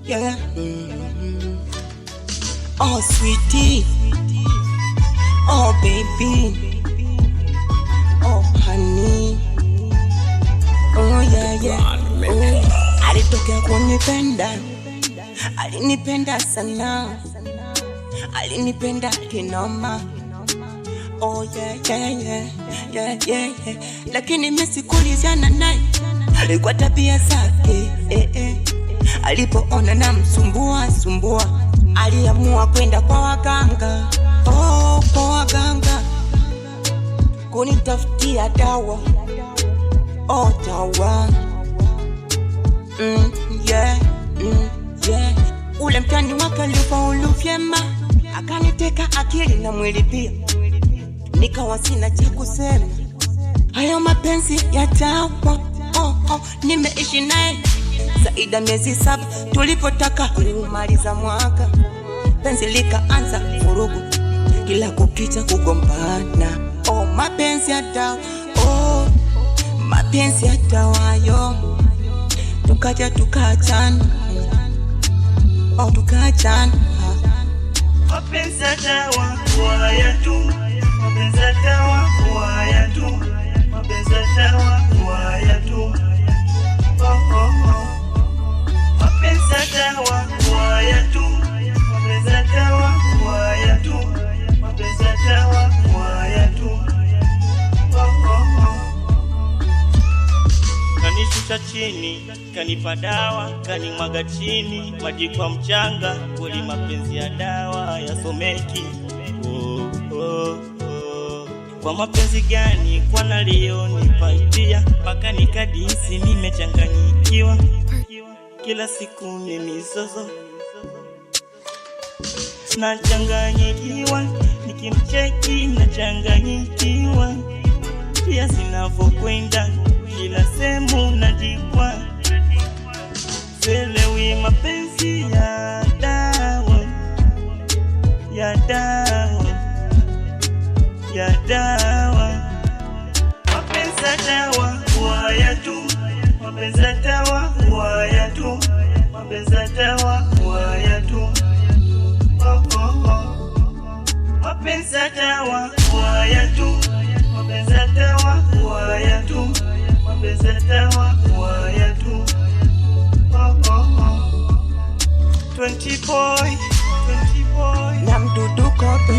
yeah. Oh sweetie, oh baby, oh honey, oh yeah yeah. Oh, alitokea kunipenda, alinipenda sana, alinipenda kinoma. Oh yeah yeah yeah yeah yeah yeah. Lakini mimi sikulizana naye kwa tabia zake alipoona na msumbua aliamua kwenda kwa waganga. Oh, kwa waganga kunitafutia dawa. Oh dawa. Yeah. Yeah. Ule mtani wake alifaulu vyema, akaniteka akili na mwili pia, nikawa sina cha kusema. Hayo mapenzi ya dawa. Nimeishi naye zaidi ya miezi 7, tulipotaka kumaliza mwaka penzi likaanza vurugu, kila kukicha kugombana. Oh mapenzi ya dawa, oh mapenzi ya dawa yo. Tukaja tukachana, oh tukachana. Mapenzi ya dawa waya tu, mapenzi ya dawa waya tu, mapenzi ya dawa waya tu. Mapenzi ya dawa waya tu, mapenzi ya dawa waya tu, mapenzi ya dawa waya tu. Kanishusha chini, kanipa dawa, kanimwaga chini, maji kwa mchanga. Kweli mapenzi ya dawa yasomeki. Kwa mapenzi gani kwa naliyonipatia, mpaka nikadisi nimechanganyikiwa. Kila siku ni mizozo, nachanganyikiwa, nikimcheki nachanganyikiwa. Pia zinavyokwenda kila sehemu najikwa, sielewi mapenzi ya dawa, ya dawa, ya dawa. Mapenzi ya dawa waya tu, mapenzi ya dawa waya tu, mapenzi ya dawa waya tu. Mapenzi ya dawa waya tu, mapenzi ya dawa waya tu, mapenzi ya dawa waya tu. 20 boy, 20 boy. Na mdudu kobe